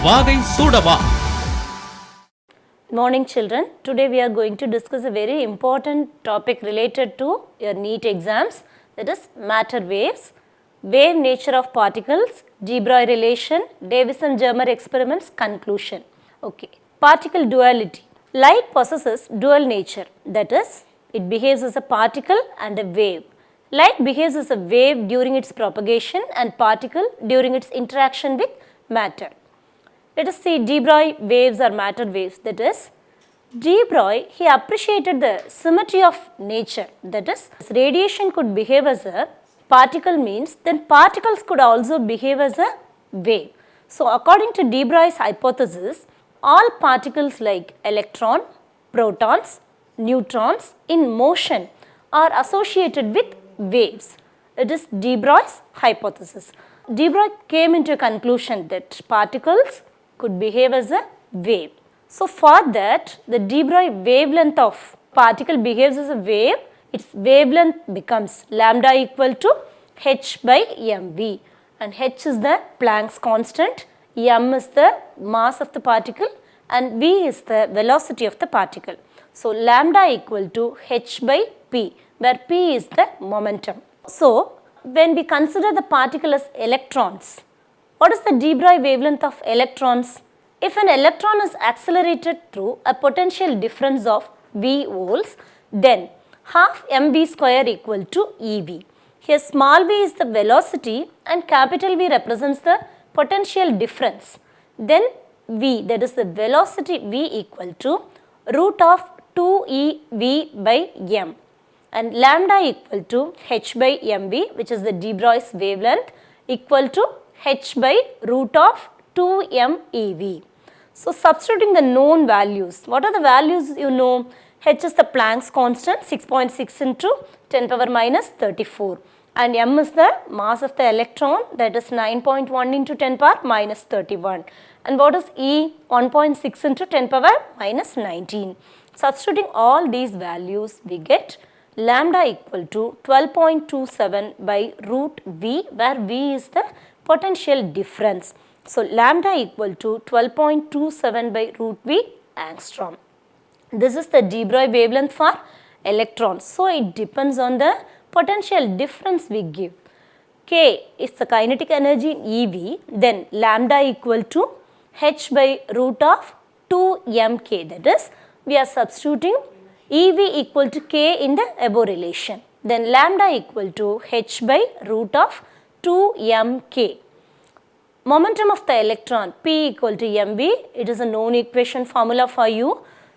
வாகை சூடவா. Morning children, today we are going to discuss a very important topic related to your NEET exams, that is matter waves, wave nature of particles, de Broglie relation, Davison-Germer experiments, conclusion. Okay, particle duality. Light possesses dual nature, that is it behaves as a particle and a wave. Light behaves as a wave during its propagation and particle during its interaction with matter. Let us see de Broglie waves or matter waves, that is de Broglie, he appreciated the symmetry of nature, that is radiation could behave as a particle means then particles could also behave as a wave. So according to de Broglie's hypothesis, all particles like electron, protons, neutrons in motion are associated with waves. It is de Broglie's hypothesis. De Broglie came into a conclusion that particles could behave as a wave. So for that, the de Broglie wavelength of particle behaves as a wave, its wavelength becomes lambda equal to h by mv, and h is the Planck's constant, m is the mass of the particle and v is the velocity of the particle. So lambda equal to h by p, where p is the momentum. So when we consider the particle as electrons, what is the de Broglie wavelength of electrons? If an electron is accelerated through a potential difference of v volts, then half mv square equal to ev. Here small v is the velocity and capital V represents the potential difference. Then v, that is the velocity v equal to root of 2ev by m, and lambda equal to h by mv, which is the de Broglie's wavelength, equal to h by root of 2mev. So substituting the known values, what are the values you know? H is the Planck's constant, 6.6 into 10 power minus 34, and m is the mass of the electron, that is 9.1 into 10 power minus 31, and what is E? 1.6 into 10 power minus 19. Substituting all these values, we get lambda equal to 12.27 by root v, where v is the potential difference. So lambda equal to 12.27 by root v angstrom. This is the de Broglie wavelength for electrons. So it depends on the potential difference we give. K is the kinetic energy in ev, then lambda equal to h by root of 2mk, that is we are substituting ev equal to k in the above relation. Then lambda equal to h by root of 2mk. Momentum of the electron p equal to mv, it is a known equation formula for you.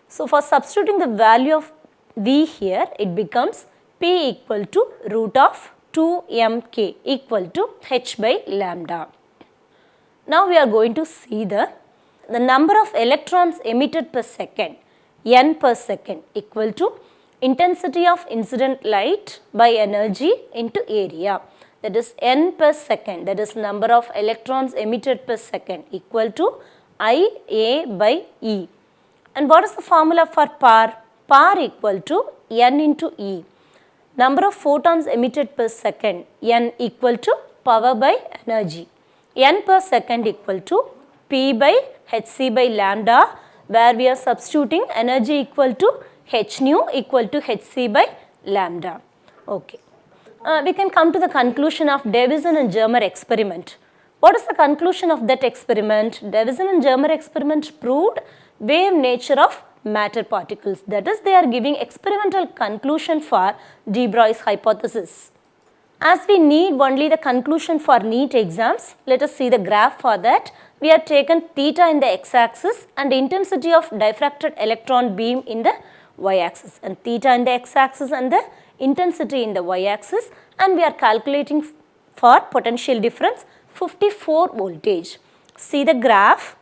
So for substituting the value of v here, it becomes p equal to root of 2mk equal to h by lambda. Now we are going to see the number of electrons emitted per second, n per second, equal to intensity of incident light by energy into area, that is n per second, that is number of electrons emitted per second, equal to IA by E. And what is the formula for power? Power equal to n into E. Number of photons emitted per second, n equal to power by energy. N per second equal to P by hc by lambda, where we are substituting energy equal to h nu equal to hc by lambda. Okay. We can come to the conclusion of Davison-Germer experiment. What is the conclusion of that experiment? Davison-Germer experiment proved wave nature of matter particles, that is they are giving experimental conclusion for de Broglie's hypothesis. As we need only the conclusion for NEET exams, let us see the graph for that. We have taken theta in the x-axis and intensity of diffracted electron beam in the y-axis, and theta in the x-axis and the intensity in the y-axis, and we are calculating for potential difference 54 voltage. See the graph,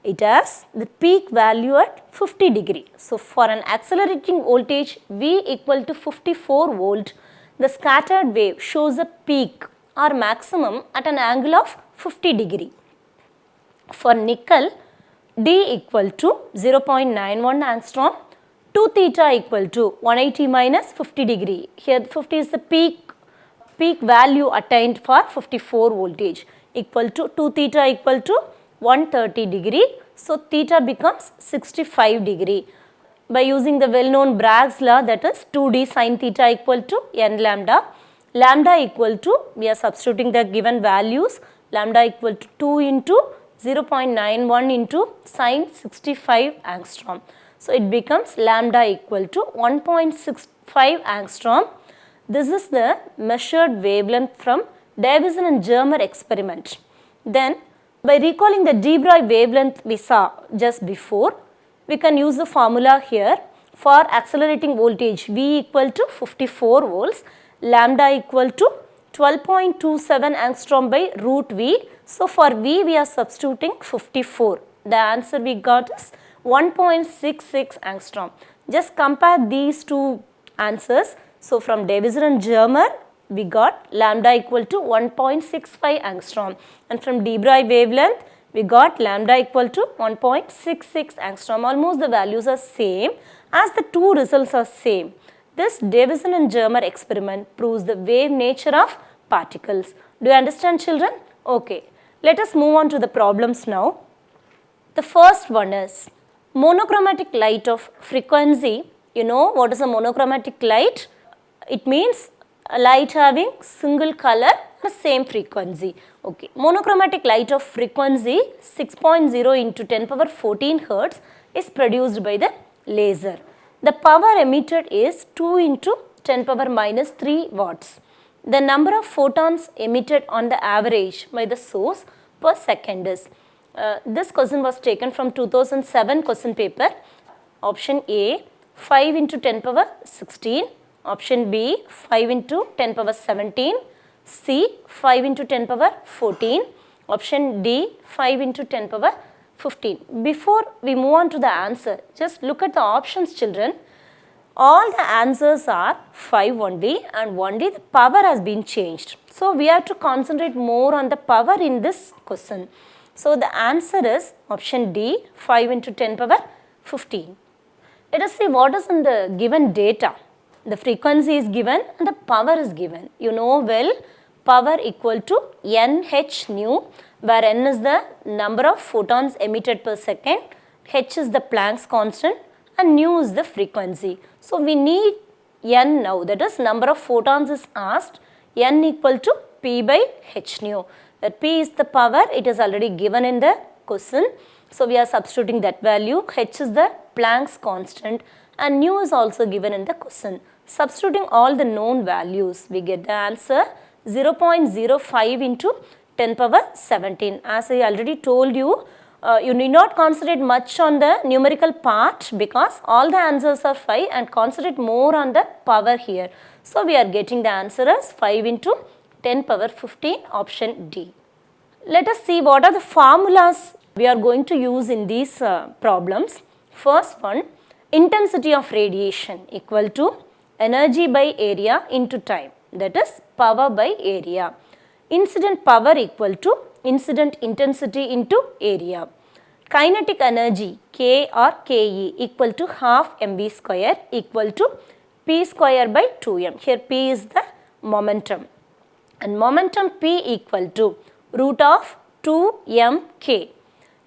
it has the peak value at 50 degree. So for an accelerating voltage V equal to 54 volt, the scattered wave shows a peak or maximum at an angle of 50 degree. For nickel, D equal to 0.91 angstrom, 2 theta equal to 180 minus 50 degree. Here 50 is the peak value attained for 54 voltage, equal to 2 theta equal to 130 degree. So theta becomes 65 degree. By using the well-known Bragg's law, that is 2d sin theta equal to n lambda. Lambda equal to, we are substituting the given values, lambda equal to 2 into 0.91 into sin 65 angstrom. So it becomes lambda equal to 1.65 angstrom. This is the measured wavelength from Davison-Germer experiment. Then by recalling the de Broglie wavelength we saw just before, we can use the formula here for accelerating voltage V equal to 54 volts, lambda equal to 12.27 angstrom by root V. So for V we are substituting 54. The answer we got is 1.66 angstrom. Just compare these two answers. So from Davison-Germer we got lambda equal to 1.65 angstrom, and from de Broglie wavelength we got lambda equal to 1.66 angstrom. Almost the values are same as the two results are same. This Davison-Germer experiment proves the wave nature of particles. Do you understand, children? Okay. Let us move on to the problems now. The first one is monochromatic light of frequency. You know what is a monochromatic light? It means a light having single color, the same frequency. Okay. Monochromatic light of frequency 6.0 into 10 power 14 hertz is produced by the laser. The power emitted is 2 into 10 power minus 3 watts. The number of photons emitted on the average by the source per second is. This question was taken from 2007 question paper. Option A 5 into 10 power 16. Option B 5 into 10 power 17. C 5 into 10 power 14. Option D 5 into 10 power 15. Before we move on to the answer, just look at the options, children. All the answers are 5 only, and only the power has been changed. So we have to concentrate more on the power in this question. So the answer is option D 5 into 10 power 15. Let us see what is in the given data. The frequency is given and the power is given. You know well, power equal to NH nu, where N is the number of photons emitted per second, H is the Planck's constant, and nu is the frequency. So we need N now, that is number of photons is asked, N equal to P by H nu. That P is the power, it is already given in the question. So we are substituting that value. H is the Planck's constant and nu is also given in the question. Substituting all the known values, we get the answer 0.05 into 10 power 17. As I already told you, you need not concentrate much on the numerical part because all the answers are 5, and concentrate more on the power here. So we are getting the answer as 5 into 10 power 15, option D. Let us see what are the formulas we are going to use in these problems. First one, intensity of radiation equal to energy by area into time, that is power by area. Incident power equal to incident intensity into area. Kinetic energy K or Ke equal to half mv square equal to p square by 2m. Here p is the momentum, and momentum p equal to root of 2mk.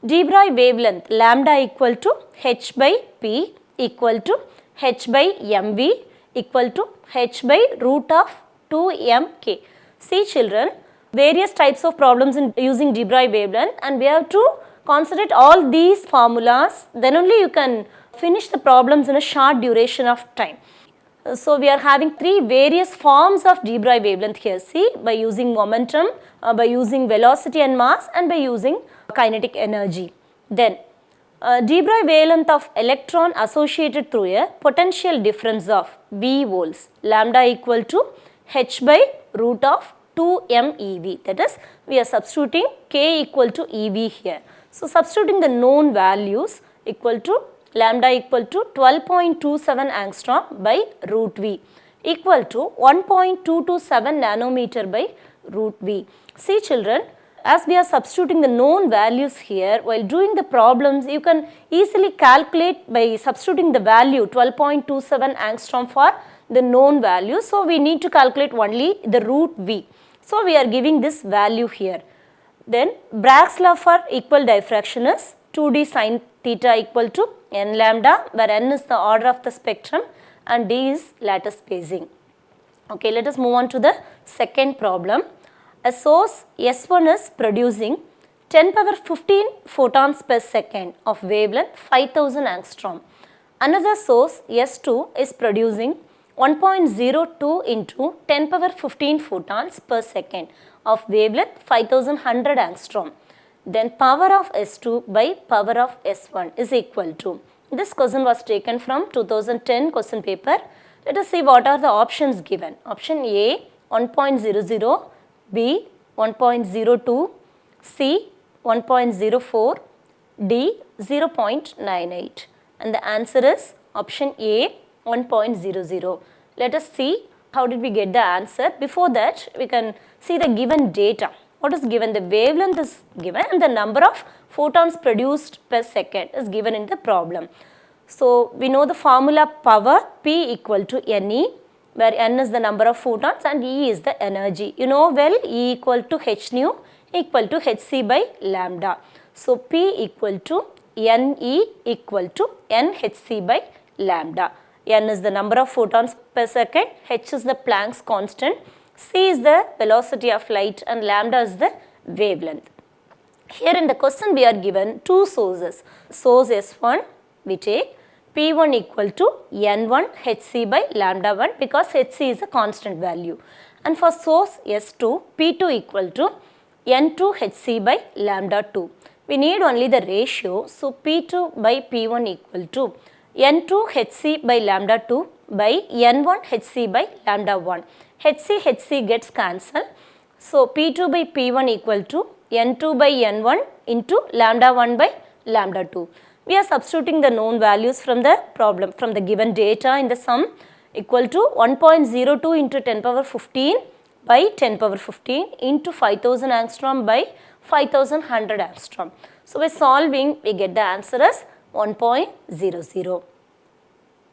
De Broglie wavelength lambda equal to h by p equal to h by mv equal to h by root of 2mk. See children, various types of problems in using de Broglie wavelength, and we have to concentrate all these formulas, then only you can finish the problems in a short duration of time. So we are having 3 various forms of de Broglie wavelength here. See, by using momentum, by using velocity and mass, and by using kinetic energy. Then de Broglie wavelength of electron associated through a potential difference of V volts, lambda equal to h by root of 2m EV, that is we are substituting K equal to EV here. So substituting the known values equal to lambda equal to 12.27 angstrom by root V equal to 1.227 nanometer by root V. See children, as we are substituting the known values here, while doing the problems you can easily calculate by substituting the value 12.27 angstrom for the known value. So we need to calculate only the root V. So we are giving this value here. Then Bragg's law for equal diffraction is 2d sin theta equal to n lambda, where n is the order of the spectrum and d is lattice spacing. Okay, let us move on to the second problem. A source S1 is producing 10 power 15 photons per second of wavelength 5000 angstrom. Another source S2 is producing 1.02 into 10 power 15 photons per second of wavelength 5100 angstrom. Then power of S2 by power of S1 is equal to. This question was taken from 2010 question paper. Let us see what are the options given. Option A 1.00, B 1.02, C 1.04, D 0.98, and the answer is option A 1.00. Let us see how did we get the answer. Before that, we can see the given data. What is given? The wavelength is given and the number of photons produced per second is given in the problem. So, we know the formula power P equal to NE, where N is the number of photons and E is the energy. You know well, E equal to h nu equal to hc by lambda. So, P equal to Ne equal to nhc by lambda. N is the number of photons per second, h is the Planck's constant, c is the velocity of light and lambda is the wavelength. Here in the question we are given two sources. Source S1 we take P1 equal to N1 hc by lambda 1 because hc is a constant value. And for source S2 P2 equal to N2 hc by lambda 2. We need only the ratio. So, P2 by P1 equal to N2 hc by lambda 2 by N1 hc by lambda 1. hc gets cancelled. So, P2 by P1 equal to N2 by N1 into lambda 1 by lambda 2. We are substituting the known values from the problem, from the given data in the sum equal to 1.02 into 10 power 15 by 10 power 15 into 5000 angstrom by 5100 angstrom. So, by solving we get the answer as 1.00.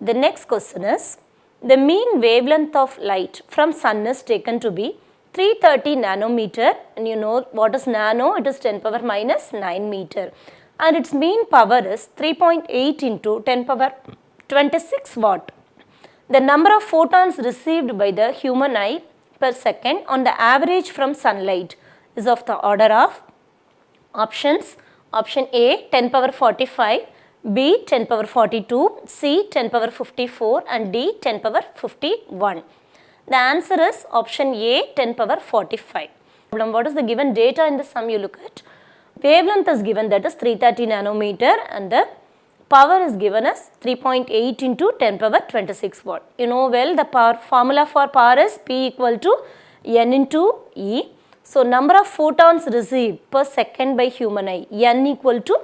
The next question is, the mean wavelength of light from sun is taken to be 330 nanometer, and you know what is nano, it is 10 power minus 9 meter, and its mean power is 3.8 into 10 power 26 watt. The number of photons received by the human eye per second on the average from sunlight is of the order of options. Option A 10 power 45, B 10 power 42, C 10 power 54 and D 10 power 51. The answer is option A 10 power 45. What is the given data in the sum you look at? Wavelength is given, that is 330 nanometer, and the power is given as 3.8 into 10 power 26 watt. You know well the power formula for power is P equal to N into E. So, number of photons received per second by human eye, N equal to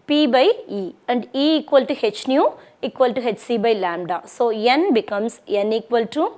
P by E and E equal to h nu equal to hc by lambda. So, N becomes N equal to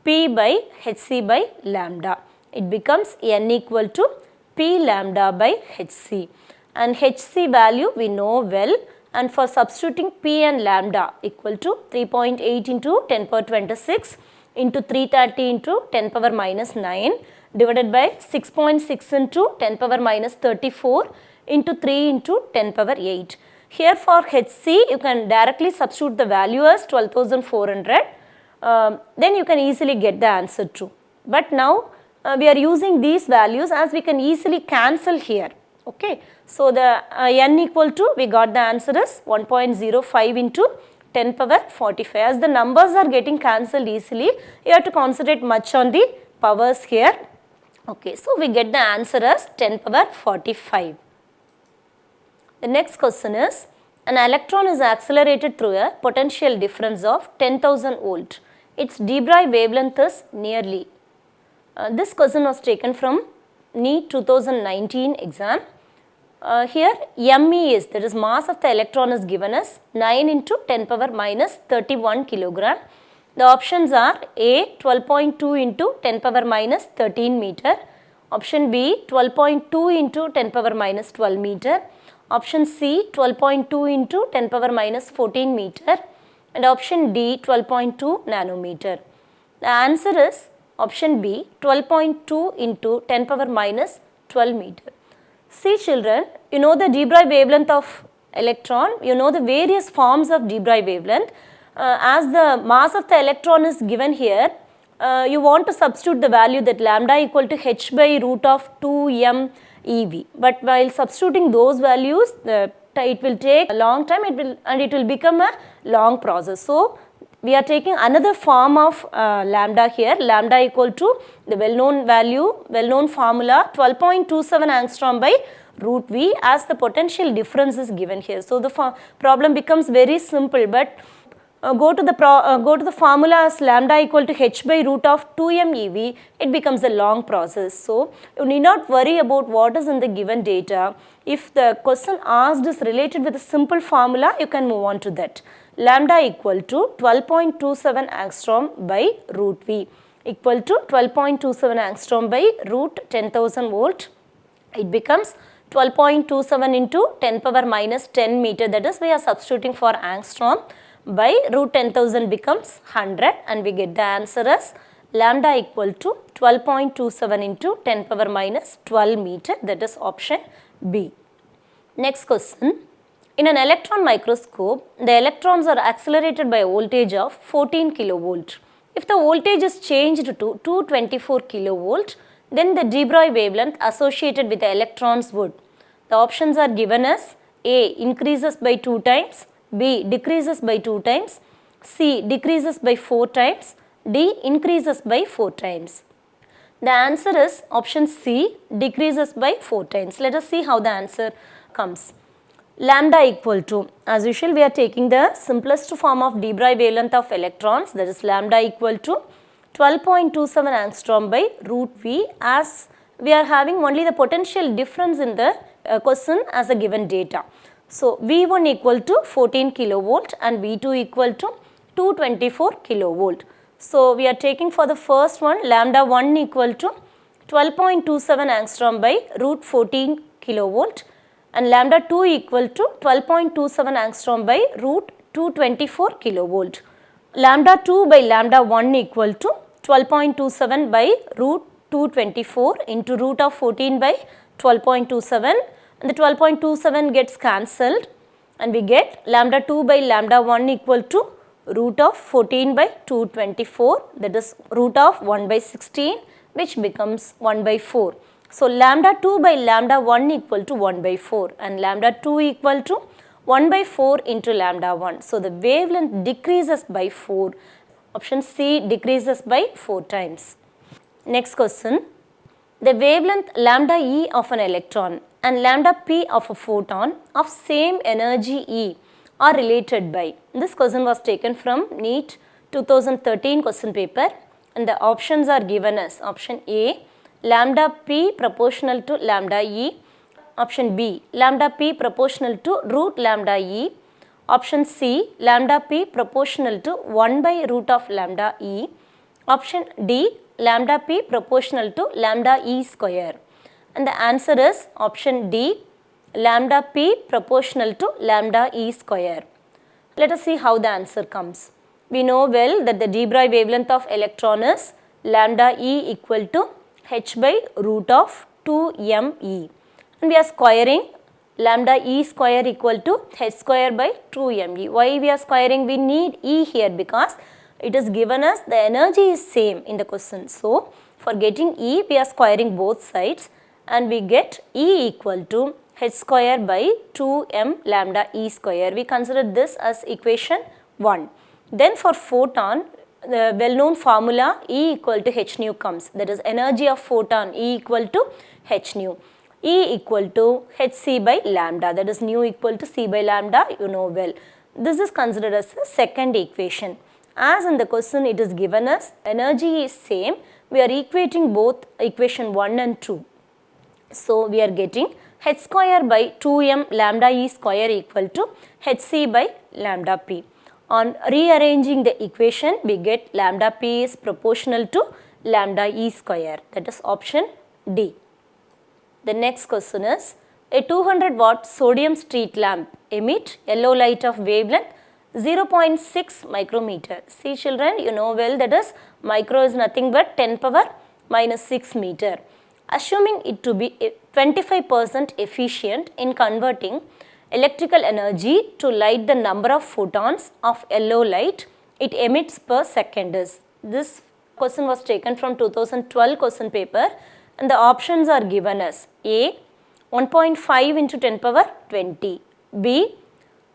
P by hc by lambda. It becomes N equal to P lambda by hc, and hc value we know well, and for substituting P and lambda equal to 3.8 into 10 power 26 into 330 into 10 power minus 9 divided by 6.6 into 10 power minus 34 into 3 into 10 power 8. Here for hc you can directly substitute the value as 12,400, then you can easily get the answer true. But now we are using these values as we can easily cancel here. Okay. So, the n equal to, we got the answer is 1.05 into 10 power 45. As the numbers are getting cancelled easily, you have to concentrate much on the powers here. Okay. So, we get the answer as 10 power 45. The next question is, an electron is accelerated through a potential difference of 10,000 volt. Its de Broglie wavelength is nearly. This question was taken from NEET 2019 exam. Here ME is, that is mass of the electron is given as 9 into 10 power minus 31 kilogram. The options are A 12.2 into 10 power minus 13 meter, option B 12.2 into 10 power minus 12 meter, option C 12.2 into 10 power minus 14 meter, and option D 12.2 nanometer. The answer is option B 12.2 into 10 power minus 12 meter. See children, you know the de Broglie wavelength of electron, you know the various forms of de Broglie wavelength. As the mass of the electron is given here, you want to substitute the value that lambda equal to h by root of 2m eV. But while substituting those values, it will take a long time and it will become a long process. So, we are taking another form of lambda here, lambda equal to the well-known value, well-known formula 12.27 angstrom by root V as the potential difference is given here. So, the problem becomes very simple, but go to the formula as lambda equal to h by root of 2m eV, it becomes a long process. So, you need not worry about what is in the given data. If the question asked is related with a simple formula, you can move on to that. Lambda equal to 12.27 angstrom by root V equal to 12.27 angstrom by root 10,000 volt. It becomes 12.27 into 10 power minus 10 meter, that is we are substituting for angstrom, by root 10,000 becomes 100 and we get the answer as lambda equal to 12.27 into 10 power minus 12 meter, that is option B. Next question. In an electron microscope, the electrons are accelerated by a voltage of 14 kilovolt. If the voltage is changed to 224 kilovolt, then the de Broglie wavelength associated with the electrons would. The options are given as A. Increases by 2 times, B. Decreases by 2 times, C. Decreases by 4 times, D. Increases by 4 times. The answer is option C. Decreases by 4 times. Let us see how the answer comes. Lambda equal to, as usual we are taking the simplest form of de Broglie wavelength of electrons, that is lambda equal to 12.27 angstrom by root V, as we are having only the potential difference in the question as a given data. So, V1 equal to 14 kilovolt and V2 equal to 224 kilovolt. So, we are taking for the first one lambda 1 equal to 12.27 angstrom by root 14 kilovolt and lambda 2 equal to 12.27 angstrom by root 224 kilovolt. Lambda 2 by lambda 1 equal to 12.27 by root 224 into root of 14 by 12.27, and the 12.27 gets cancelled and we get lambda 2 by lambda 1 equal to root of 14 by 224, that is root of 1 by 16, which becomes 1 by 4. So, lambda 2 by lambda 1 equal to 1 by 4 and lambda 2 equal to 1 by 4 into lambda 1. So, the wavelength decreases by 4. Option C decreases by 4 times. Next question. The wavelength lambda E of an electron and lambda P of a photon of same energy E are related by. This question was taken from NEET 2013 question paper and the options are given as option A. Lambda P proportional to lambda E, option B lambda P proportional to root lambda E, option C lambda P proportional to 1 by root of lambda E, option D lambda P proportional to lambda E square, and the answer is option D lambda P proportional to lambda E square. Let us see how the answer comes. We know well that the de Broglie wavelength of electron is lambda E equal to h by root of 2me, and we are squaring lambda E square equal to h square by 2me. Why we are squaring? We need E here because it is given as the energy is same in the question. So, for getting E we are squaring both sides and we get E equal to h square by 2m lambda E square. We consider this as equation 1. Then for photon, the well-known formula E equal to h nu comes, that is energy of photon E equal to h nu. E equal to hc by lambda, that is nu equal to c by lambda, you know well. This is considered as the second equation. As in the question it is given as energy is same, we are equating both equation 1 and 2. So, we are getting h square by 2m lambda E square equal to hc by lambda P. On rearranging the equation, we get lambda P is proportional to lambda E square, that is option D. The next question is, a 200 watt sodium street lamp emit yellow light of wavelength 0.6 micrometer. See children, you know well that is micro is nothing but 10 power minus 6 meter. assuming it to be 25% efficient in converting electrical energy to light, the number of photons of yellow light it emits per second is. This question was taken from 2012 question paper, and the options are given as A 1.5 into 10 power 20, B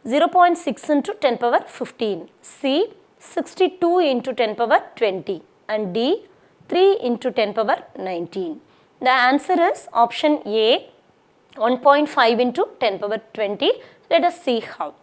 0.6 into 10 power 15, C 62 into 10 power 20, and D 3 into 10 power 19. The answer is option A 1.5 into 10 power 20. Let us see how.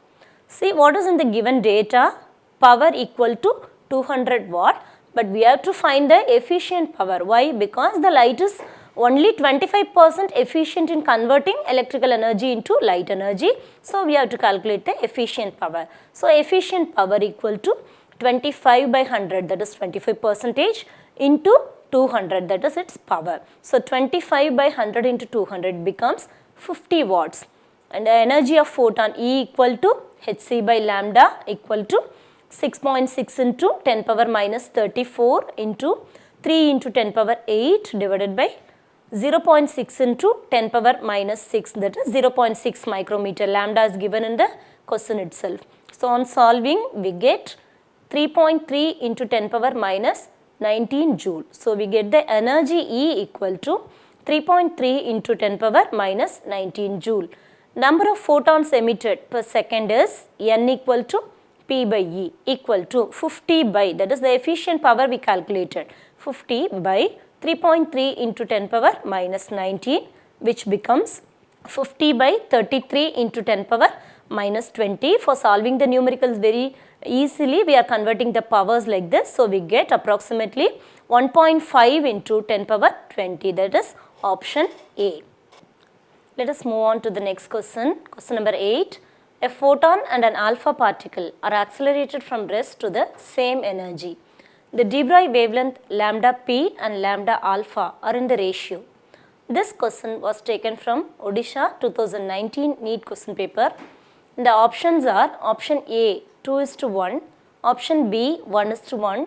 See what is in the given data. Power equal to 200 watt, but we have to find the efficient power. Why? Because the light is only 25% efficient in converting electrical energy into light energy. So we have to calculate the efficient power. So efficient power equal to 25 by 100, that is 25% into 200, that is its power. So 25 by 100 into 200 becomes 50 watts. And the energy of photon E equal to hc by lambda equal to 6.6 into 10 power minus 34 into 3 into 10 power 8 divided by 0.6 into 10 power minus 6, that is 0.6 micrometer. Lambda is given in the question itself. So on solving we get 3.3 into 10 power minus 19 joule. So we get the energy E equal to 3.3 into 10 power minus 19 joule. Number of photons emitted per second is N equal to P by E equal to 50 by, that is the efficient power we calculated, 50 by 3.3 into 10 power minus 19, which becomes 50 by 33 into 10 power minus 20. For solving the numericals very easily, we are converting the powers like this. So we get approximately 1.5 into 10 power 20, that is option A. Let us move on to the next question. Question number 8. A photon and an alpha particle are accelerated from rest to the same energy. The de Broglie wavelength lambda p and lambda alpha are in the ratio. This question was taken from Odisha 2019 NEET question paper. The options are option A 2:1, option B 1:1,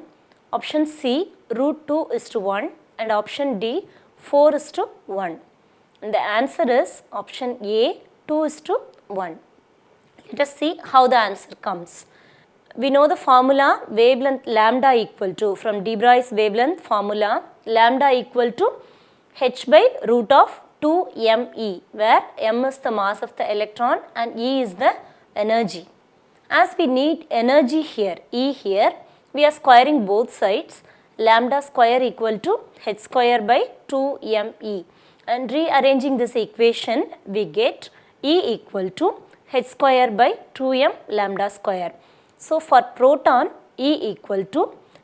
option C √2:1, and option D 4:1. And the answer is option A 2:1. Let us see how the answer comes. We know the formula wavelength lambda equal to, from de Broglie's wavelength formula, lambda equal to h by root of 2me, where m is the mass of the electron and E is the energy. As we need energy here, E here, we are squaring both sides. Lambda square equal to h square by 2me. And rearranging this equation, we get E equal to h square by 2m lambda square. So for proton, E equal to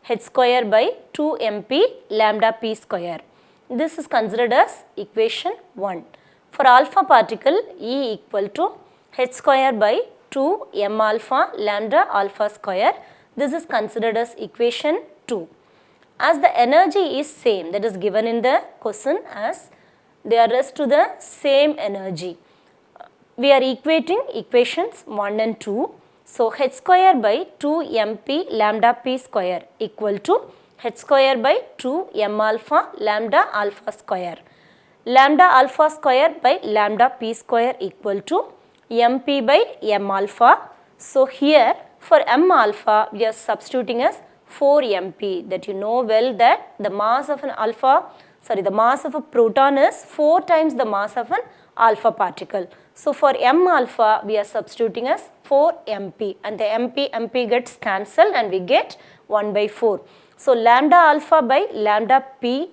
h square by 2mp lambda p square. This is considered as equation 1. For alpha particle, E equal to h square by 2m alpha lambda alpha square. This is considered as equation 2. As the energy is same, that is given in the question as they are raised to the same energy. We are equating equations 1 and 2. So h square by 2mp lambda p square equal to h square by 2m alpha lambda alpha square. Lambda alpha square by lambda p square equal to mp by m alpha. So here for m alpha we are substituting as 4mp, that you know well that the mass of the mass of a proton is 4 times the mass of an alpha particle. So for m alpha we are substituting as 4mp, and the mp gets cancelled and we get 1 by 4. So lambda alpha by lambda p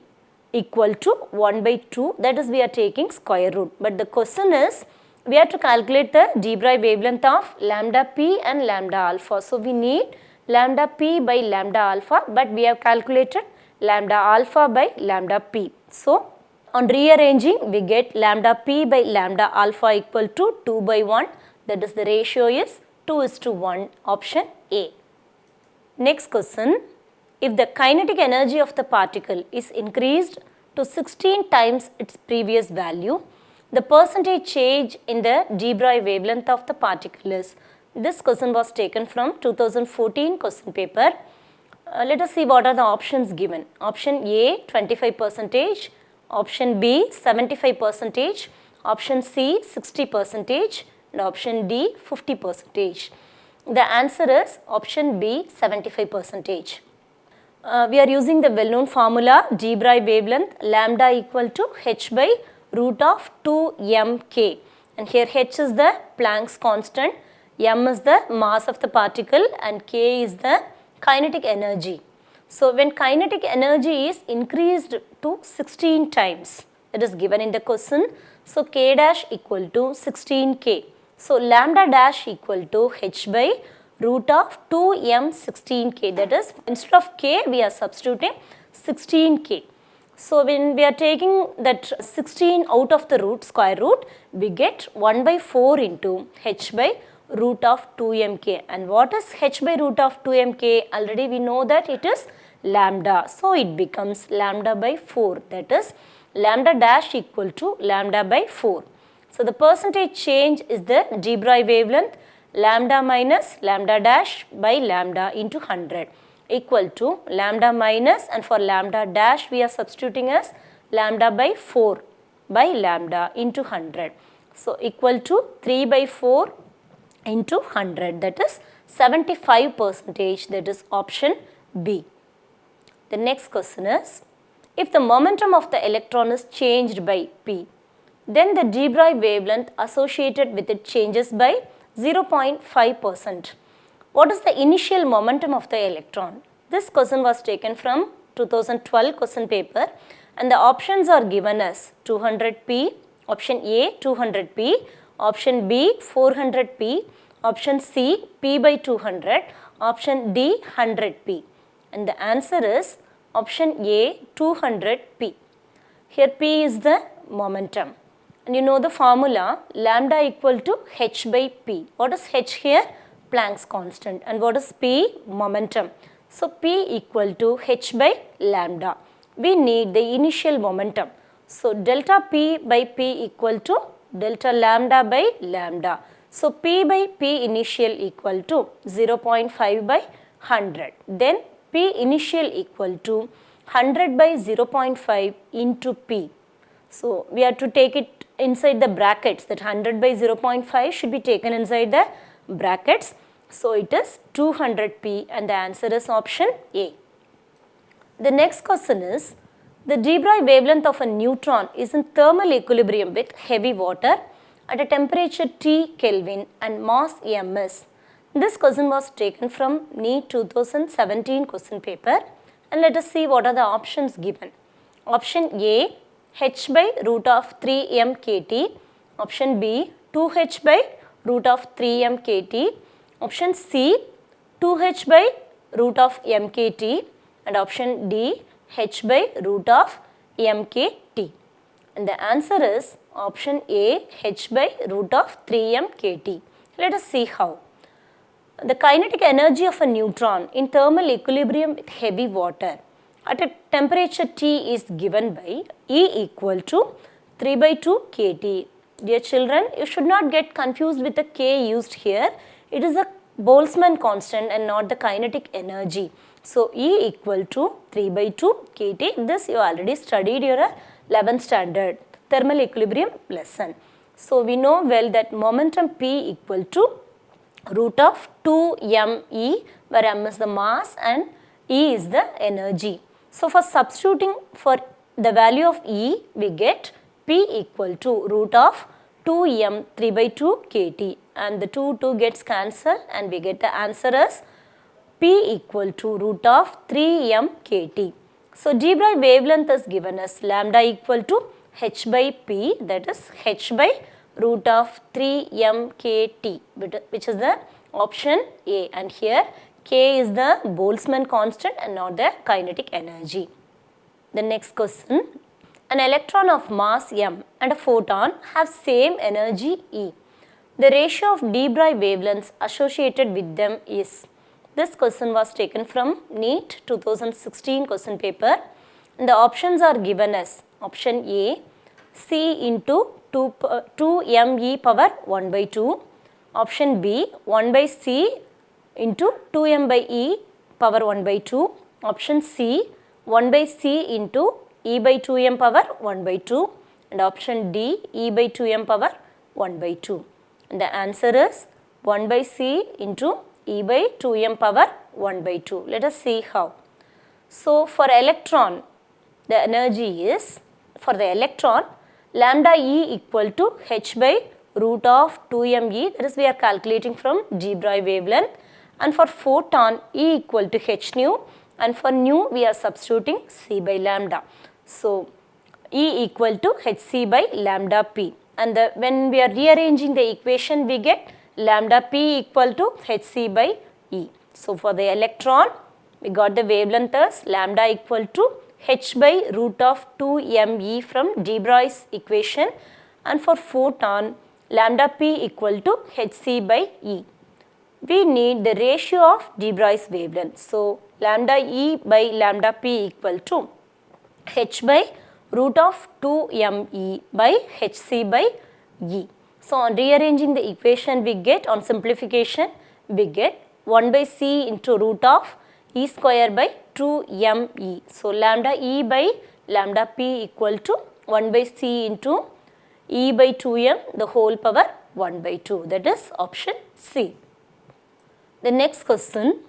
equal to 1 by 2, that is we are taking square root. But the question is we have to calculate the de Broglie wavelength of lambda p and lambda alpha. So we need lambda p by lambda alpha, but we have calculated lambda alpha by lambda p. So on rearranging we get lambda p by lambda alpha equal to 2 by 1, that is the ratio is 2:1, option A. Next question. If the kinetic energy of the particle is increased to 16 times its previous value, the percentage change in the de Broglie wavelength of the particle is. This question was taken from 2014 question paper. Let us see what are the options given. Option A 25%, option B 75%, option C 60%, and option D 50%. The answer is option B 75%. We are using the well-known formula de Broglie wavelength lambda equal to h by root of 2mk, and here h is the Planck's constant, m is the mass of the particle, and k is the kinetic energy. So when kinetic energy is increased to 16 times, that is given in the question, so k dash equal to 16k. So lambda dash equal to h by root of 2m16k, that is instead of k we are substituting 16k. So when we are taking that 16 out of the root, square root, we get 1 by 4 into h by root of 2mk. And what is h by root of 2mk? Already we know that it is lambda. So it becomes lambda by 4, that is lambda dash equal to lambda by 4. So the percentage change is the de Broglie wavelength lambda minus lambda dash by lambda into 100 equal to lambda minus, and for lambda dash we are substituting as lambda by 4 by lambda into 100. So equal to 3 by 4 into 100, that is 75%, that is option B. The next question is, if the momentum of the electron is changed by p, then the de Broglie wavelength associated with it changes by 0.5%. What is the initial momentum of the electron? This question was taken from 2012 question paper, and the options are given as 200p, option A 200p, option B 400p, option C p by 200, option D 100p, and the answer is option A 200p. Here p is the momentum, and you know the formula lambda equal to h by p. What is h here? Planck's constant. And what is p? Momentum. So p equal to h by lambda. We need the initial momentum. So delta p by p equal to delta lambda by lambda. So p by p initial equal to 0.5 by 100. Then p initial equal to 100 by 0.5 into p. So we have to take it inside the brackets, that 100 by 0.5 should be taken inside the brackets. So it is 200p, and the answer is option A. The next question is, the de Broglie wavelength of a neutron is in thermal equilibrium with heavy water at a temperature T Kelvin and mass ms. This question was taken from NEET 2017 question paper, and let us see what are the options given. Option A h by root of 3m kt, option B 2h by root of 3m kt, option C 2h by root of mkt, and option D h by root of mkt. And the answer is option A h by root of 3m kt. Let us see how. The kinetic energy of a neutron in thermal equilibrium with heavy water at a temperature T is given by E equal to 3 by 2 kT. Dear children, you should not get confused with the K used here. It is a Boltzmann constant and not the kinetic energy. So E equal to 3 by 2 kT. This you already studied your 11th standard thermal equilibrium lesson. So we know well that momentum P equal to root of 2me, where m is the mass and E is the energy. So for substituting for the value of E, we get P equal to root of 2m 3 by 2 kT, and the 2 gets cancelled, and we get the answer as P equal to root of 3m kT. So de Broglie wavelength is given as lambda equal to h by p, that is h by root of 3m kt, which is the option A, and here K is the Boltzmann constant and not the kinetic energy. The next question, an electron of mass m and a photon have same energy E. The ratio of de Broglie wavelengths associated with them is. This question was taken from NEET 2016 question paper, and the options are given as option A C into 2me power 1 by 2, option B 1 by C into 2m by e power 1 by 2, option C 1 by C into E by 2m power 1 by 2 and option D E by 2m power 1 by 2. And the answer is 1 by C into E by 2m power 1 by 2. Let us see how. So for electron, the energy is, for the electron, lambda E equal to h by root of 2me, that is we are calculating from de Broglie wavelength, and for photon E equal to h nu, and for nu we are substituting C by lambda. So E equal to hc by lambda p, and when we are rearranging the equation we get lambda p equal to hc by E. So for the electron we got the wavelength as lambda equal to h by root of 2me from de Broglie's equation, and for photon lambda p equal to hc by E. We need the ratio of de Broglie's wavelength. So lambda E by lambda p equal to h by root of 2me by hc by E. So on rearranging the equation we get, on simplification we get 1 by c into root of e square by 2me. So lambda E by lambda p equal to 1 by c into e by 2m the whole power 1 by 2, that is option C. The next question,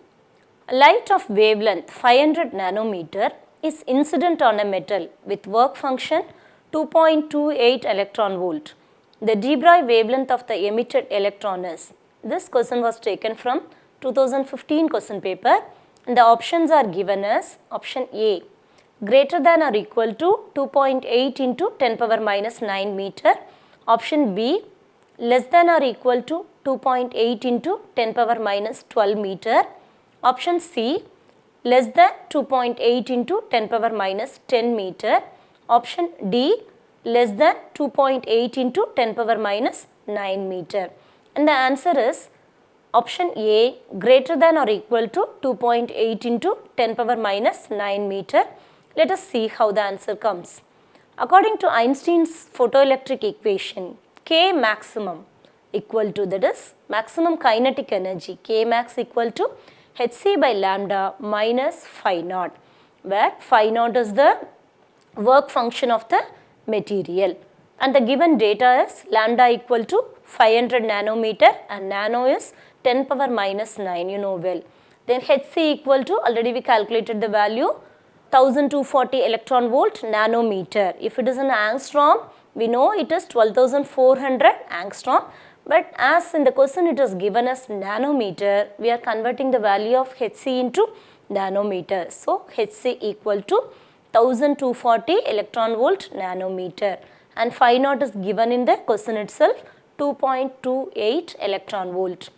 light of wavelength 500 nanometer is incident on a metal with work function 2.28 electron volt. The de Broglie wavelength of the emitted electron is, this question was taken from 2015 question paper, and the options are given as option A, greater than or equal to 2.8 into 10 power minus 9 meter, option B, less than or equal to 2.8 into 10 power minus 12 meter, option C, less than 2.8 into 10 power minus 10 meter, option D, less than 2.8 into 10 power minus 9 meter. And the answer is option A, greater than or equal to 2.8 into 10 power minus 9 meter. Let us see how the answer comes. According to Einstein's photoelectric equation, K maximum equal to, that is maximum kinetic energy, K max equal to hc by lambda minus phi naught, where phi naught is the work function of the material, and the given data is lambda equal to 500 nanometer and nano is 10 power minus 9, you know well. Then hc equal to, already we calculated the value, 1240 electron volt nanometer. If it is an angstrom, we know it is 12,400 angstrom, but as in the question it is given as nanometer, we are converting the value of hc into nanometer. So hc equal to 1240 electron volt nanometer, and phi naught is given in the question itself, 2.28 electron volt.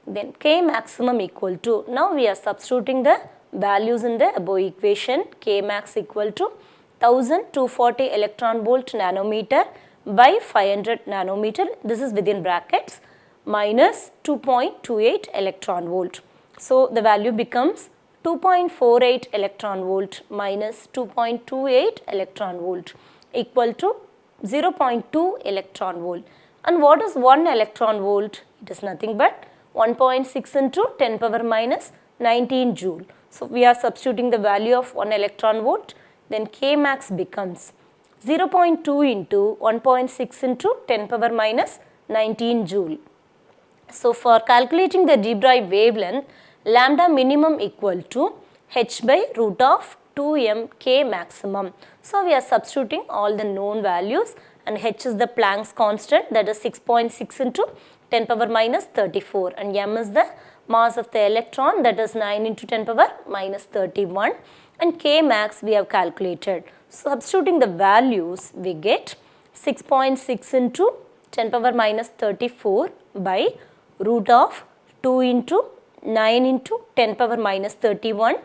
Then K maximum equal to, now we are substituting the values in the above equation, K max equal to 1240 electron volt nanometer by 500 nanometer, this is within brackets, minus 2.28 electron volt. So the value becomes 2.48 electron volt minus 2.28 electron volt equal to 0.2 electron volt. And what is 1 electron volt? It is nothing but 1.6 into 10 power minus 19 joule. So we are substituting the value of 1 electron volt, then K max becomes 0.2 into 1.6 into 10 power minus 19 joule. So for calculating the de Broglie wavelength, lambda minimum equal to h by root of 2m K maximum. So we are substituting all the known values, and h is the Planck's constant, that is 6.6 into 10 power minus 34, and m is the mass of the electron, that is 9 into 10 power minus 31, and K max we have calculated. So substituting the values we get 6.6 into 10 power minus 34 by root of 2 into 9 into 10 power minus 31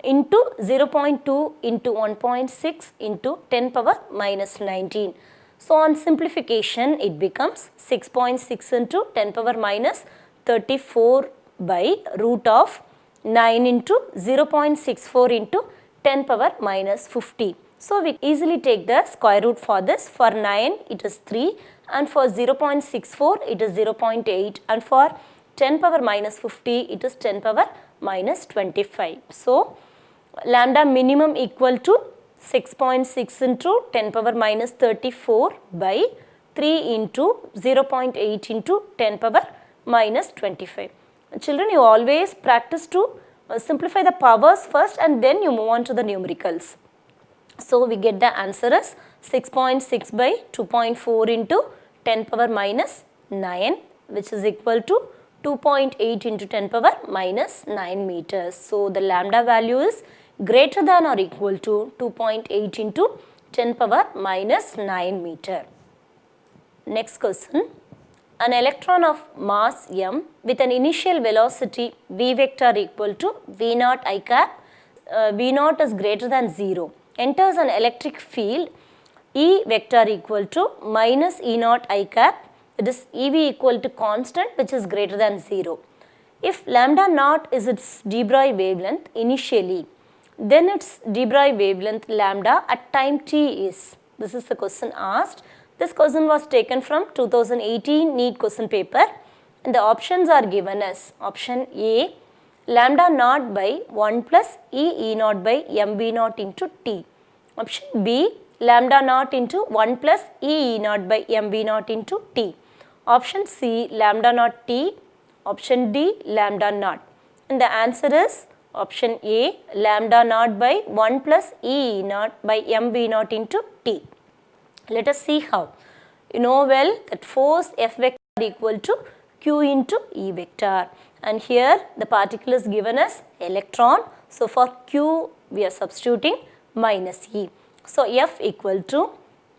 into 0.2 into 1.6 into 10 power minus 19. So on simplification it becomes 6.6 into 10 power minus 34 by root of 9 into 0.64 into 10 power minus 50. So we easily take the square root for this. For 9 it is 3, and for 0.64 it is 0.8, and for 10 power minus 50 it is 10 power minus 25. So lambda minimum equal to 6.6 into 10 power minus 34 by 3 into 0.8 into 10 power minus 25. Children, you always practice to simplify the powers first and then you move on to the numericals. So, we get the answer as 6.6 by 2.4 into 10 power minus 9, which is equal to 2.8 into 10 power minus 9 meters. So, the lambda value is greater than or equal to 2.8 into 10 power minus 9 meter. Next question. An electron of mass m with an initial velocity v vector equal to v naught I cap, v naught is greater than 0, enters an electric field E vector equal to minus E naught I cap, it is EV equal to constant which is greater than 0. If lambda naught is its de Broglie wavelength initially, then its de Broglie wavelength lambda at time t is. This is the question asked. This question was taken from 2018 NEET question paper and the options are given as option A, lambda naught by 1 plus E naught by mv naught into t. Option B, lambda naught into 1 plus E naught by mv naught into t. Option C, lambda naught t. Option D, lambda naught. And the answer is option A, lambda naught by 1 plus E naught by mv naught into t. Let us see how. You know well that force F vector equal to Q into E vector, and here the particle is given as electron. So, for Q we are substituting minus E. So, F equal to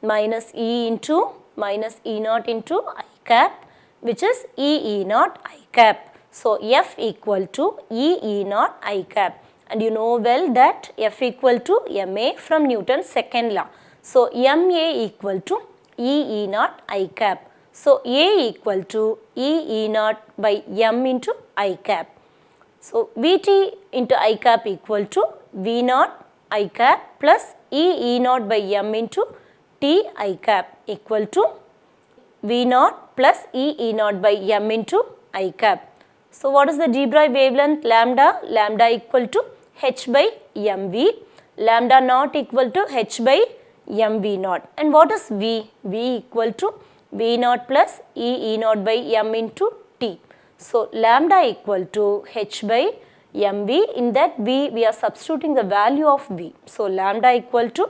minus E into minus E naught into I cap, which is E naught I cap. So, F equal to E naught I cap, and you know well that F equal to ma from Newton's second law. So, ma equal to E naught I cap. So, A equal to E naught by m into I cap. So, Vt into I cap equal to V naught I cap plus E naught by m into T I cap equal to V naught plus E naught by m into I cap. So, what is the de Broglie wavelength lambda? Lambda equal to h by mv, lambda naught equal to h by mv naught. And what is V? V equal to V naught plus E naught by m into T. So, lambda equal to h by mv. In that V, we are substituting the value of V. So, lambda equal to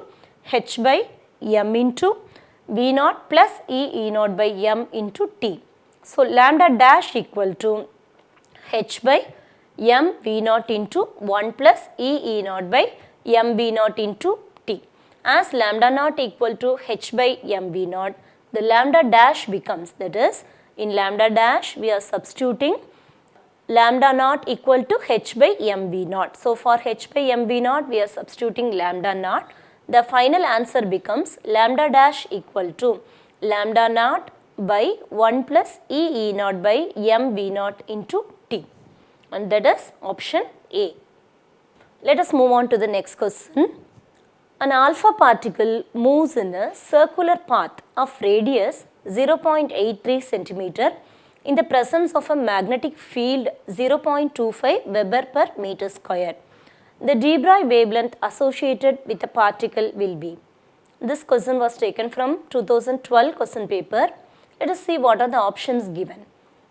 h by m into V naught plus E naught by m into T. So, lambda dash equal to h by m V naught into 1 plus E naught by m V naught into T. As lambda naught equal to h by m V naught, the lambda dash becomes, that is, in lambda dash we are substituting lambda naught equal to h by mv naught. So, for h by mv naught we are substituting lambda naught. The final answer becomes lambda dash equal to lambda naught by 1 plus E naught by mv naught into t, and that is option A. Let us move on to the next question. An alpha particle moves in a circular path of radius 0.83 centimeter in the presence of a magnetic field 0.25 Weber per meter square. The de Broglie wavelength associated with the particle will be. This question was taken from 2012 question paper. Let us see what are the options given.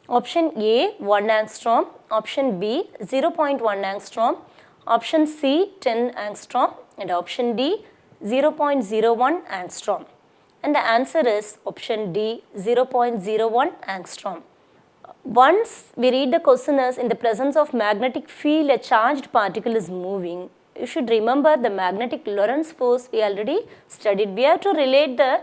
Option A 1 angstrom, option B 0.1 angstrom, option C 10 angstrom, and option D 0.01 angstrom. And the answer is option D 0.01 angstrom. Once we read the question as in the presence of magnetic field a charged particle is moving, you should remember the magnetic Lorentz force we already studied. We have to relate the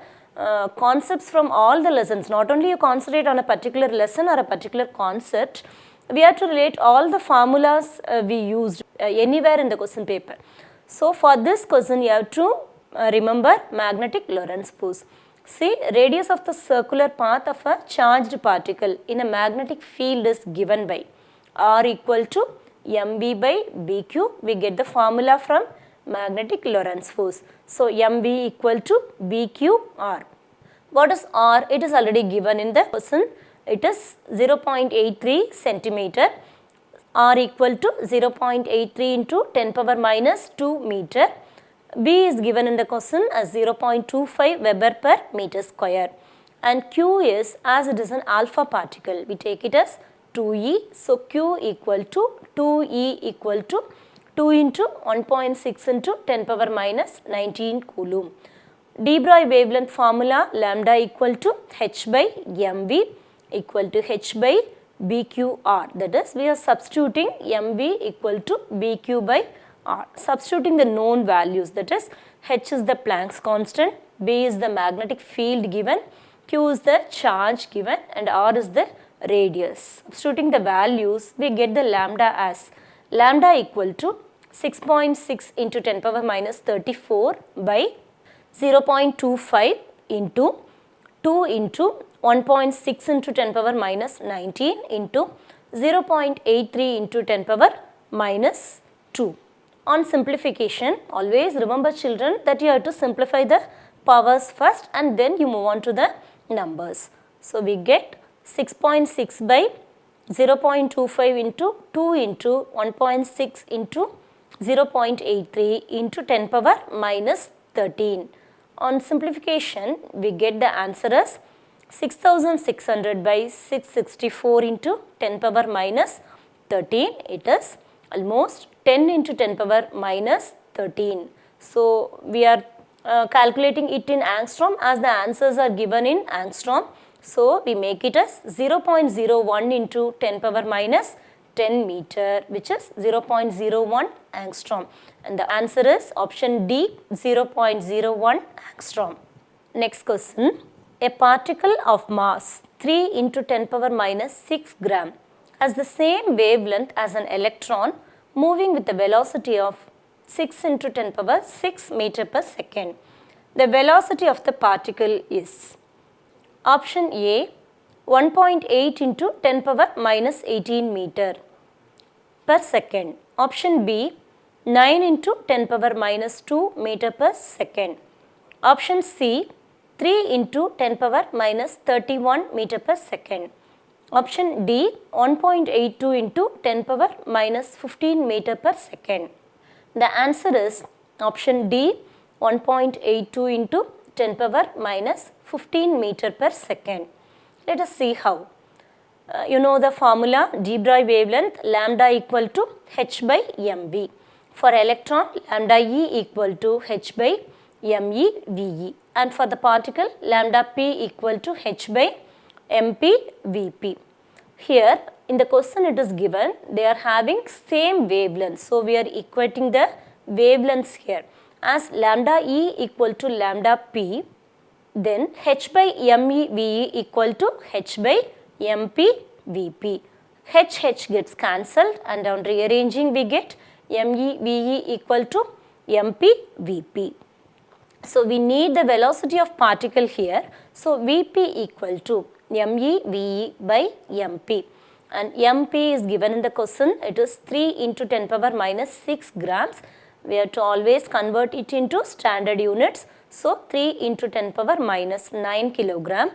concepts from all the lessons. Not only you concentrate on a particular lesson or a particular concept, we have to relate all the formulas we used anywhere in the question paper. So, for this question you have to remember magnetic Lorentz force. See, radius of the circular path of a charged particle in a magnetic field is given by R equal to mv by bq. We get the formula from magnetic Lorentz force. So, mv equal to bqr. What is R? It is already given in the question. It is 0.83 centimeter. R equal to 0.83 into 10 power minus 2 meter. B is given in the question as 0.25 Weber per meter square. And Q is, as it is an alpha particle, we take it as 2e. So, Q equal to 2e equal to 2 into 1.6 into 10 power minus 19 coulomb. De Broglie wavelength formula lambda equal to h by mv equal to h by bqr. That is, we are substituting mv equal to bq by r. Substituting the known values, that is, h is the Planck's constant, b is the magnetic field given, q is the charge given, and r is the radius. Substituting the values, we get the lambda as lambda equal to 6.6 into 10 power minus 34 by 0.25 into 2 into 1.6 into 10 power minus 19 into 0.83 into 10 power minus 2. On simplification, always remember children that you have to simplify the powers first and then you move on to the numbers. So, we get 6.6 by 0.25 into 2 into 1.6 into 0.83 into 10 power minus 13. On simplification, we get the answer as 6600 by 664 into 10 power minus 13. It is almost 10 into 10 power minus 13. So, we are calculating it in angstrom as the answers are given in angstrom. So, we make it as 0.01 into 10 power minus 10 meter, which is 0.01 angstrom, and the answer is option D, 0.01 angstrom. Next question, a particle of mass 3 into 10 power minus 6 gram has the same wavelength as an electron moving with a velocity of 6 into 10 power 6 meter per second. The velocity of the particle is option A, 1.8 into 10 power minus 18 meter per second. Option B, 9 into 10 power minus 2 meter per second. Option C, 3 into 10 power minus 31 meter per second. Option D, 1.82 into 10 power minus 15 meter per second. The answer is option D, 1.82 into 10 power minus 15 meter per second. Let us see how. You know the formula de Broglie wavelength lambda equal to h by mv. For electron, lambda e equal to h by me ve, and for the particle lambda p equal to h by mp vp. Here in the question it is given they are having same wavelength. So, we are equating the wavelengths here as lambda e equal to lambda p, then h by me ve equal to h by mp vp. H gets cancelled and on rearranging we get me ve equal to mp vp. So, we need the velocity of particle here. So, vp equal to me ve by mp, and mp is given in the question, it is 3 into 10 power minus 6 grams. We have to always convert it into standard units. So, 3 into 10 power minus 9 kilogram,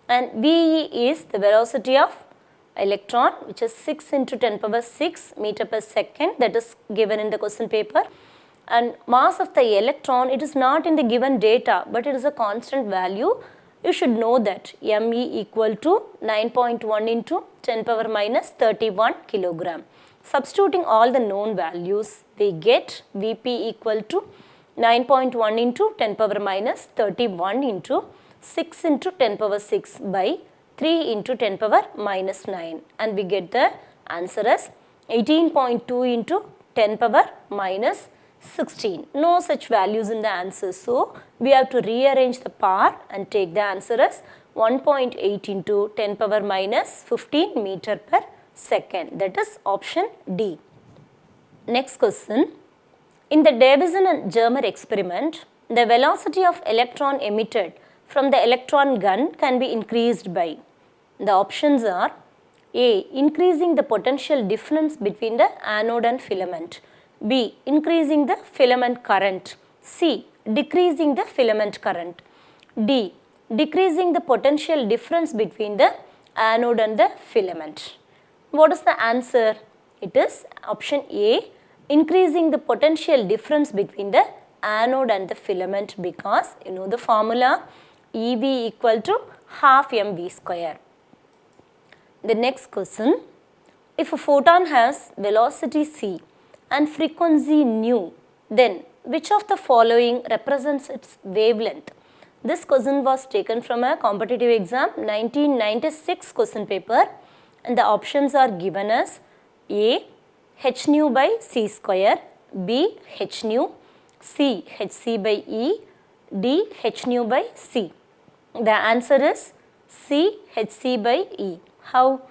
and ve is the velocity of electron, which is 6 into 10 power 6 meter per second, that is given in the question paper. And mass of the electron, it is not in the given data, but it is a constant value. You should know that me equal to 9.1 into 10 power minus 31 kilogram. Substituting all the known values, we get vp equal to 9.1 into 10 power minus 31 into 6 into 10 power 6 by 3 into 10 power minus 9, and we get the answer as 18.2 into 10 power minus 16. No such values in the answer. So, we have to rearrange the power and take the answer as 1.8 into 10 power minus 15 meter per second. That is option D. Next question. In the Davison-Germer experiment, the velocity of electron emitted from the electron gun can be increased by. The options are A. Increasing the potential difference between the anode and filament. B. Increasing the filament current. C. Decreasing the filament current. D. Decreasing the potential difference between the anode and the filament. What is the answer? It is option A. Increasing the potential difference between the anode and the filament, because you know the formula EV equal to half mv square. The next question, if a photon has velocity c and frequency nu, then which of the following represents its wavelength? This question was taken from a competitive exam 1996 question paper, and the options are given as A h nu by c square, B h nu, C hc by E, D h nu by c. The answer is C hc by E. How?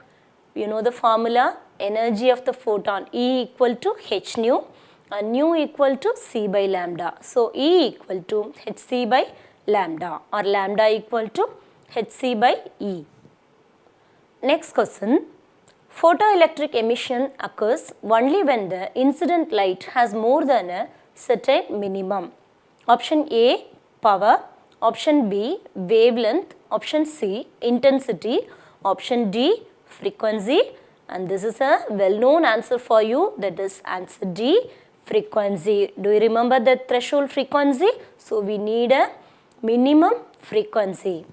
You know the formula, energy of the photon E equal to h nu and nu equal to c by lambda. So, E equal to hc by lambda or lambda equal to hc by E. Next question, photoelectric emission occurs only when the incident light has more than a certain minimum. Option A, power. Option B, wavelength. Option C, intensity. Option D, frequency. And this is a well-known answer for you, that is answer D, frequency. Do you remember the threshold frequency? So, we need a minimum frequency.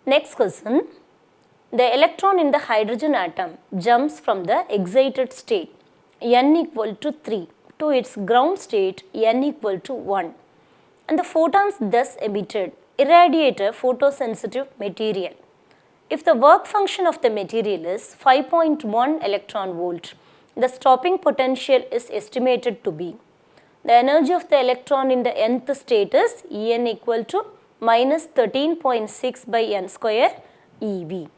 Next question, the electron in the hydrogen atom jumps from the excited state n equal to 3 to its ground state n equal to 1, and the photons thus emitted irradiate a photosensitive material. If the work function of the material is 5.1 electron volt, the stopping potential is estimated to be. The energy of the electron in the nth state is En equal to minus 13.6 by n square eV.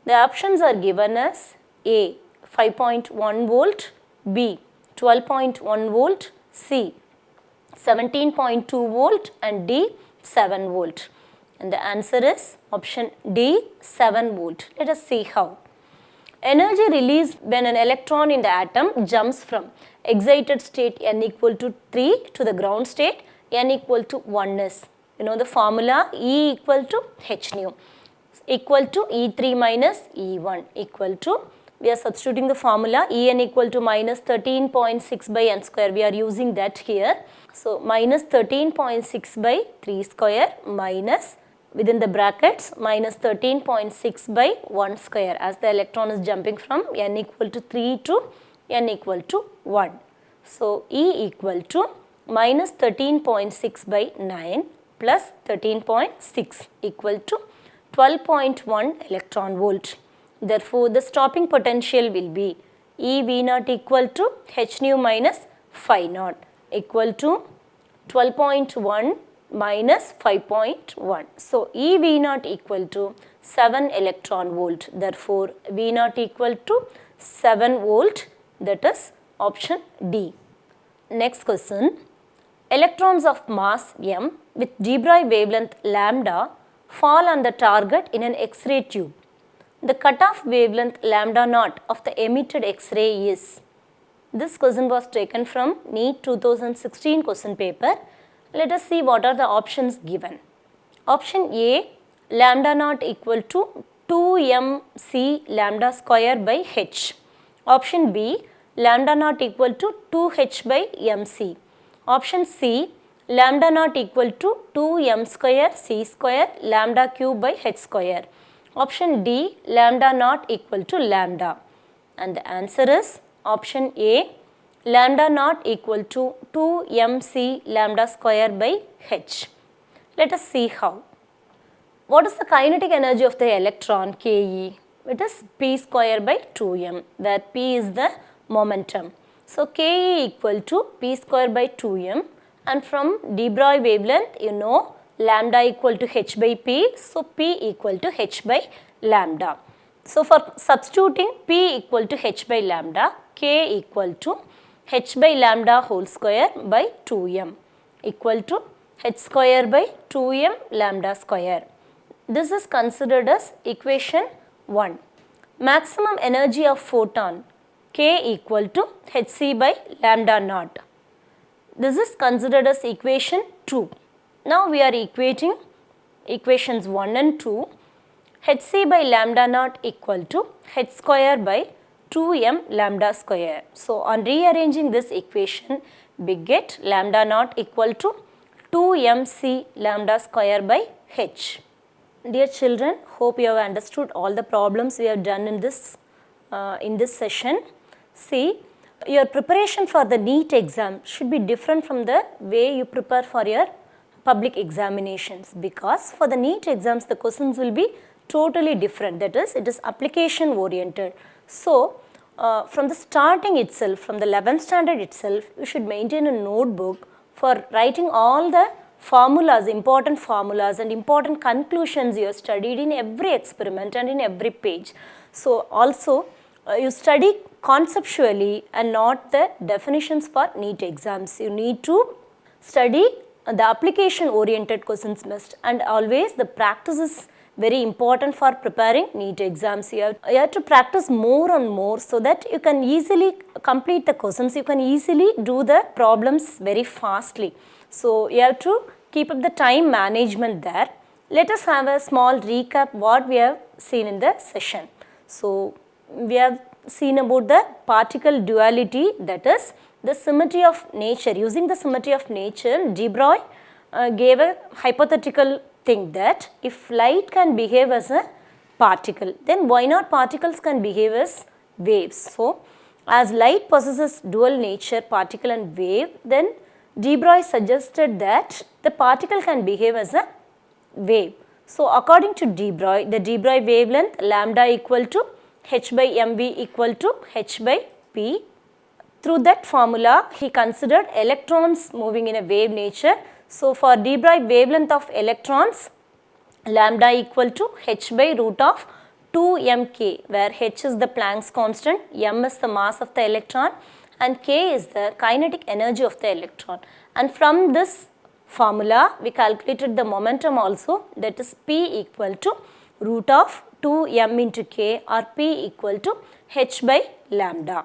The options are given as A 5.1 volt, B 12.1 volt, C 17.2 volt and D 7 volt. And the answer is option D, 7 volt. Let us see how. Energy released when an electron in the atom jumps from excited state n equal to 3 to the ground state n equal to 1 is, you know the formula E equal to h nu equal to E3 minus E1 equal to, we are substituting the formula En equal to minus 13.6 by n square, we are using that here. So, minus 13.6 by 3 square minus within the brackets minus 13.6 by 1 square, as the electron is jumping from n equal to 3 to n equal to 1. So, E equal to minus 13.6 by 9 plus 13.6 equal to 12.1 electron volt. Therefore, the stopping potential will be E V naught equal to h nu minus phi naught equal to 12.1 minus 5.1. So, E V naught equal to 7 electron volt. Therefore, V naught equal to 7 volt, that is option D. Next question, electrons of mass m with de Broglie wavelength lambda fall on the target in an X-ray tube. The cutoff wavelength lambda naught of the emitted X-ray is. This question was taken from NEET 2016 question paper. Let us see what are the options given. Option A, lambda naught equal to 2mc lambda square by h. Option B, lambda naught equal to 2h by mc. Option C, lambda naught equal to 2m square c square lambda cube by h square. Option D, lambda naught equal to lambda. And the answer is option A, lambda naught equal to 2mc lambda square by h. Let us see how. What is the kinetic energy of the electron Ke? It is p square by 2m, where p is the momentum. So, Ke equal to p square by 2m, and from de Broglie wavelength you know lambda equal to h by p. So, p equal to h by lambda. So, for substituting p equal to h by lambda, K equal to h by lambda whole square by 2m equal to h square by 2m lambda square. This is considered as equation 1. Maximum energy of photon K equal to hc by lambda naught. This is considered as equation 2. Now we are equating equations 1 and 2. hc by lambda naught equal to h square by 2m lambda square. So, on rearranging this equation, we get lambda naught equal to 2mc lambda square by h. Dear children, hope you have understood all the problems we have done in this session. See, your preparation for the NEET exam should be different from the way you prepare for your public examinations, because for the NEET exams the questions will be totally different, that is, it is application oriented. So, from the starting itself, from the 11th standard itself, you should maintain a notebook for writing all the formulas, important formulas and important conclusions you have studied in every experiment and in every page. So, also you study conceptually and not the definitions for NEET exams. You need to study the application oriented questions must, and always the practice is very important for preparing NEET exams. You have to practice more and more so that you can easily complete the questions, you can easily do the problems very fastly. So, you have to keep up the time management there. Let us have a small recap what we have seen in the session. So, we have seen about the particle duality, that is the symmetry of nature. Using the symmetry of nature, de Broglie gave a hypothetical thing that if light can behave as a particle, then why not particles can behave as waves? So, as light possesses dual nature, particle and wave, then de Broglie suggested that the particle can behave as a wave. So, according to de Broglie, the de Broglie wavelength lambda equal to h by mv equal to h by p. Through that formula, he considered electrons moving in a wave nature. So, for de Broglie wavelength of electrons, lambda equal to h by root of 2mk, where h is the Planck's constant, m is the mass of the electron and k is the kinetic energy of the electron. And from this formula, we calculated the momentum also, that is p equal to root of 2m into k, or p equal to h by lambda.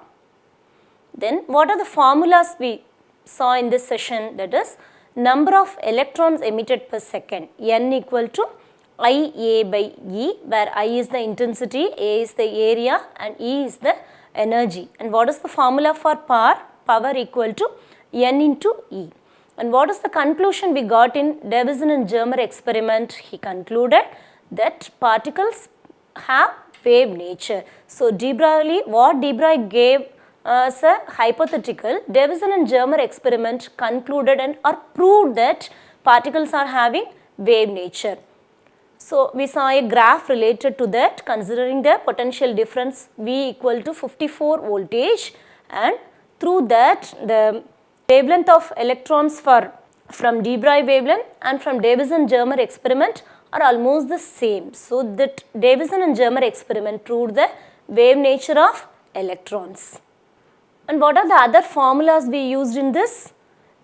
Then what are the formulas we saw in this session? That is, number of electrons emitted per second, n equal to IA by E, where I is the intensity, A is the area and E is the energy. And what is the formula for power? Power equal to n into E. And what is the conclusion we got in DAVISSON-GERMER experiment? He concluded that particles have wave nature. So, de Broglie, what de Broglie gave as a hypothetical, DAVISSON-GERMER experiment concluded and or proved that particles are having wave nature. So, we saw a graph related to that, considering the potential difference V equal to 54 voltage, and through that the wavelength of electrons from de Broglie wavelength and from DAVISSON-GERMER experiment are almost the same. So, that DAVISSON-GERMER experiment proved the wave nature of electrons. And what are the other formulas we used in this?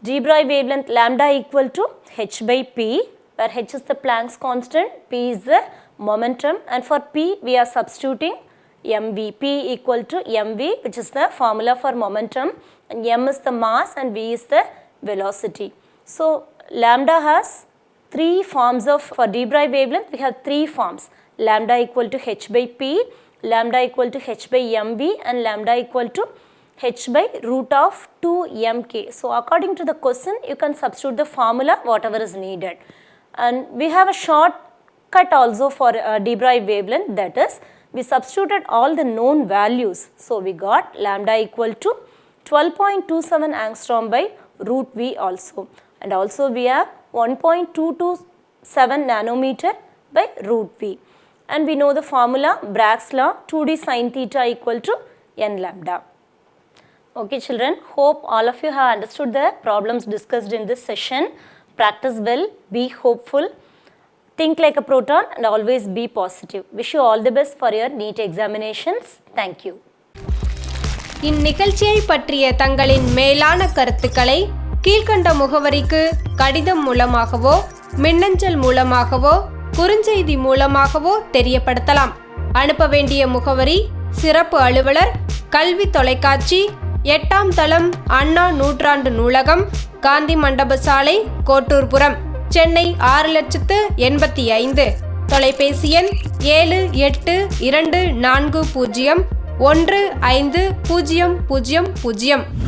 De Broglie wavelength lambda equal to h by p, where h is the Planck's constant, p is the momentum, and for p we are substituting mv, p equal to mv, which is the formula for momentum, and m is the mass and v is the velocity. So, lambda has three forms of, for de Broglie wavelength we have three forms, lambda equal to h by p, lambda equal to h by mv and lambda equal to h by root of 2mk. So, according to the question you can substitute the formula whatever is needed. And we have a shortcut also for de Broglie wavelength, that is, we substituted all the known values. So, we got lambda equal to 12.27 angstrom by root V also, and also we have 1.227 nanometer by root V, and we know the formula Bragg's law, 2d sin theta equal to n lambda. Okay children, hope all of you have understood the problems discussed in this session. Practice well, be hopeful, think like a proton and always be positive. Wish you all the best for your NEET examinations. Thank you. இந்நிகழ்ச்சியை பற்றிய தங்களின் மேலான கருத்துக்களை கீழ்க்கண்ட முகவரிக்கு கடிதம் மூலமாகவோ மின்னஞ்சல் மூலமாகவோ குறுஞ்செய்தி மூலமாகவோ தெரியப்படுத்தலாம். அனுப்ப வேண்டிய முகவரி சிறப்பு அலுவலர், கல்வி தொலைக்காட்சி, 8ஆம் தளம், அண்ணா நூற்றாண்டு நூலகம், காந்தி மண்டப சாலை, கோட்டூர்புரம், சென்னை 6,85,000. தொலைபேசி எண் 7824015000.